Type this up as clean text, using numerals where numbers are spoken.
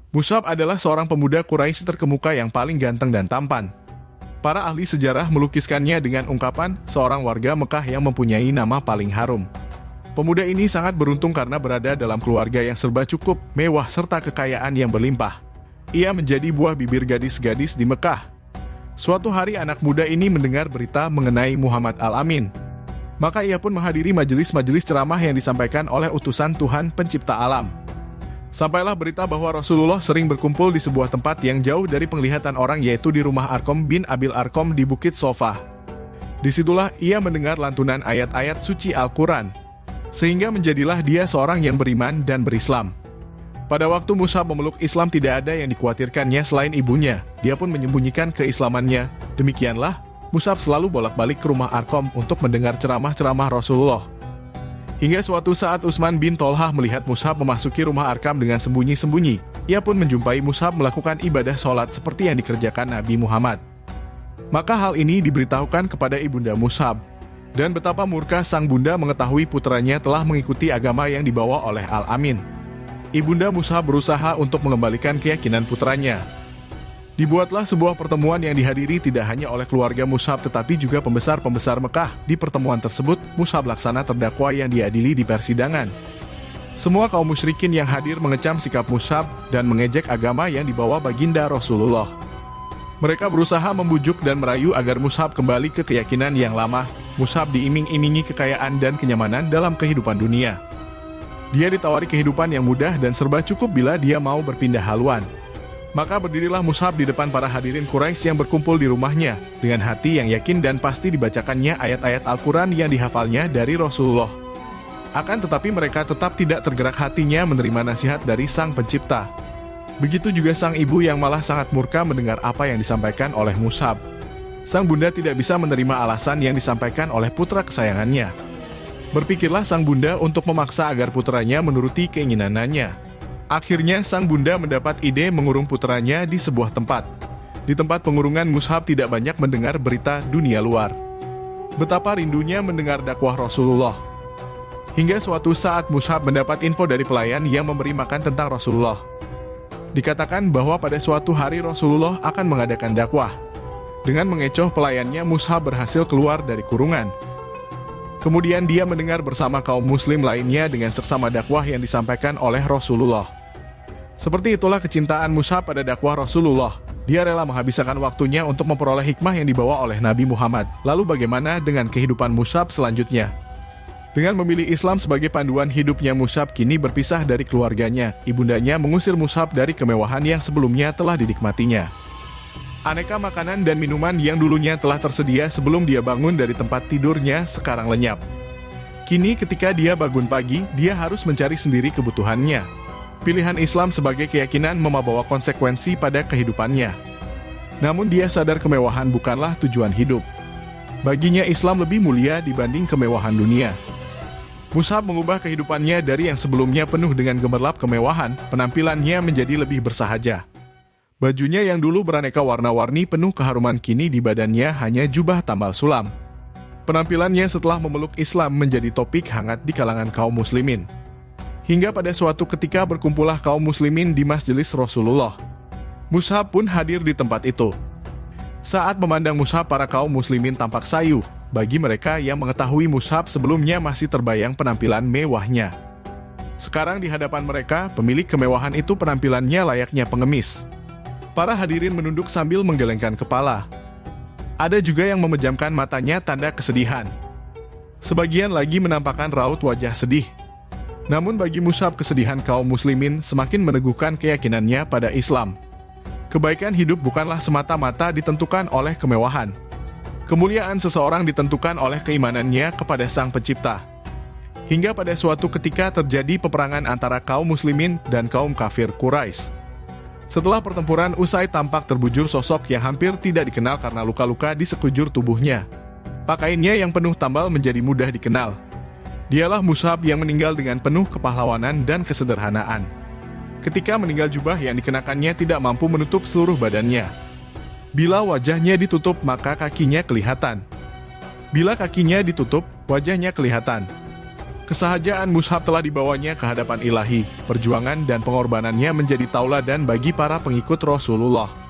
Mus'ab adalah seorang pemuda Quraisy terkemuka yang paling ganteng dan tampan. Para ahli sejarah melukiskannya dengan ungkapan seorang warga Mekah yang mempunyai nama paling harum. Pemuda ini sangat beruntung karena berada dalam keluarga yang serba cukup, mewah serta kekayaan yang berlimpah. Ia menjadi buah bibir gadis-gadis di Mekah. Suatu hari anak muda ini mendengar berita mengenai Muhammad Al-Amin. Maka ia pun menghadiri majelis-majelis ceramah yang disampaikan oleh utusan Tuhan pencipta alam. Sampailah berita bahwa Rasulullah sering berkumpul di sebuah tempat yang jauh dari penglihatan orang, yaitu di rumah Arqam bin Abil Arqam di Bukit Sofa. Disitulah ia mendengar lantunan ayat-ayat suci Al-Quran, sehingga menjadilah dia seorang yang beriman dan berislam. Pada waktu Mus'ab memeluk Islam tidak ada yang dikhawatirkannya selain ibunya, dia pun menyembunyikan keislamannya. Demikianlah, Mus'ab selalu bolak-balik ke rumah Arqam untuk mendengar ceramah-ceramah Rasulullah. Hingga suatu saat Utsman bin Tolhah melihat Mus'ab memasuki rumah Arqam dengan sembunyi-sembunyi. Ia pun menjumpai Mus'ab melakukan ibadah sholat seperti yang dikerjakan Nabi Muhammad. Maka hal ini diberitahukan kepada ibunda Mus'ab. Dan betapa murka sang bunda mengetahui putranya telah mengikuti agama yang dibawa oleh Al-Amin. Ibunda Mus'ab berusaha untuk mengembalikan keyakinan putranya. Dibuatlah sebuah pertemuan yang dihadiri tidak hanya oleh keluarga Mus'ab tetapi juga pembesar-pembesar Mekah. Di pertemuan tersebut, Mus'ab laksana terdakwa yang diadili di persidangan. Semua kaum musyrikin yang hadir mengecam sikap Mus'ab dan mengejek agama yang dibawa baginda Rasulullah. Mereka berusaha membujuk dan merayu agar Mus'ab kembali ke keyakinan yang lama. Mus'ab diiming-imingi kekayaan dan kenyamanan dalam kehidupan dunia. Dia ditawari kehidupan yang mudah dan serba cukup bila dia mau berpindah haluan. Maka berdirilah Mus'ab di depan para hadirin Quraisy yang berkumpul di rumahnya, dengan hati yang yakin dan pasti dibacakannya ayat-ayat Al-Quran yang dihafalnya dari Rasulullah. Akan tetapi mereka tetap tidak tergerak hatinya menerima nasihat dari Sang Pencipta. Begitu juga sang ibu yang malah sangat murka mendengar apa yang disampaikan oleh Mus'ab. Sang bunda tidak bisa menerima alasan yang disampaikan oleh putra kesayangannya. Berpikirlah sang bunda untuk memaksa agar putranya menuruti keinginannya. Akhirnya sang bunda mendapat ide mengurung putranya di sebuah tempat. Di tempat pengurungan, Mus'ab tidak banyak mendengar berita dunia luar. Betapa rindunya mendengar dakwah Rasulullah. Hingga suatu saat Mus'ab mendapat info dari pelayan yang memberi makan tentang Rasulullah. Dikatakan bahwa pada suatu hari Rasulullah akan mengadakan dakwah. Dengan mengecoh pelayannya, Mus'ab berhasil keluar dari kurungan. Kemudian dia mendengar bersama kaum muslim lainnya dengan seksama dakwah yang disampaikan oleh Rasulullah. Seperti itulah kecintaan Mus'ab pada dakwah Rasulullah. Dia rela menghabiskan waktunya untuk memperoleh hikmah yang dibawa oleh Nabi Muhammad. Lalu bagaimana dengan kehidupan Mus'ab selanjutnya? Dengan memilih Islam sebagai panduan hidupnya, Mus'ab kini berpisah dari keluarganya. Ibundanya mengusir Mus'ab dari kemewahan yang sebelumnya telah dinikmatinya. Aneka makanan dan minuman yang dulunya telah tersedia sebelum dia bangun dari tempat tidurnya sekarang lenyap. Kini ketika dia bangun pagi, dia harus mencari sendiri kebutuhannya. Pilihan Islam sebagai keyakinan membawa konsekuensi pada kehidupannya. Namun dia sadar kemewahan bukanlah tujuan hidup. Baginya Islam lebih mulia dibanding kemewahan dunia. Mus'ab mengubah kehidupannya dari yang sebelumnya penuh dengan gemerlap kemewahan, penampilannya menjadi lebih bersahaja. Bajunya yang dulu beraneka warna-warni penuh keharuman kini di badannya hanya jubah tambal sulam. Penampilannya setelah memeluk Islam menjadi topik hangat di kalangan kaum muslimin. Hingga pada suatu ketika berkumpullah kaum muslimin di majelis Rasulullah. Mus'ab pun hadir di tempat itu. Saat memandang Mus'ab, para kaum muslimin tampak sayu. Bagi mereka yang mengetahui Mus'ab sebelumnya masih terbayang penampilan mewahnya. Sekarang di hadapan mereka, pemilik kemewahan itu penampilannya layaknya pengemis. Para hadirin menunduk sambil menggelengkan kepala. Ada juga yang memejamkan matanya tanda kesedihan. Sebagian lagi menampakkan raut wajah sedih. Namun bagi Mus'ab, kesedihan kaum muslimin semakin meneguhkan keyakinannya pada Islam. Kebaikan hidup bukanlah semata-mata ditentukan oleh kemewahan. Kemuliaan seseorang ditentukan oleh keimanannya kepada Sang Pencipta. Hingga pada suatu ketika terjadi peperangan antara kaum muslimin dan kaum kafir Quraisy. Setelah pertempuran usai, tampak terbujur sosok yang hampir tidak dikenal karena luka-luka di sekujur tubuhnya. Pakaiannya yang penuh tambal menjadi mudah dikenal. Dialah Mus'ab yang meninggal dengan penuh kepahlawanan dan kesederhanaan. Ketika meninggal, jubah yang dikenakannya tidak mampu menutup seluruh badannya. Bila wajahnya ditutup, maka kakinya kelihatan. Bila kakinya ditutup, wajahnya kelihatan. Kesahajaan Mus'hab telah dibawanya ke hadapan ilahi. Perjuangan dan pengorbanannya menjadi tauladan bagi para pengikut Rasulullah.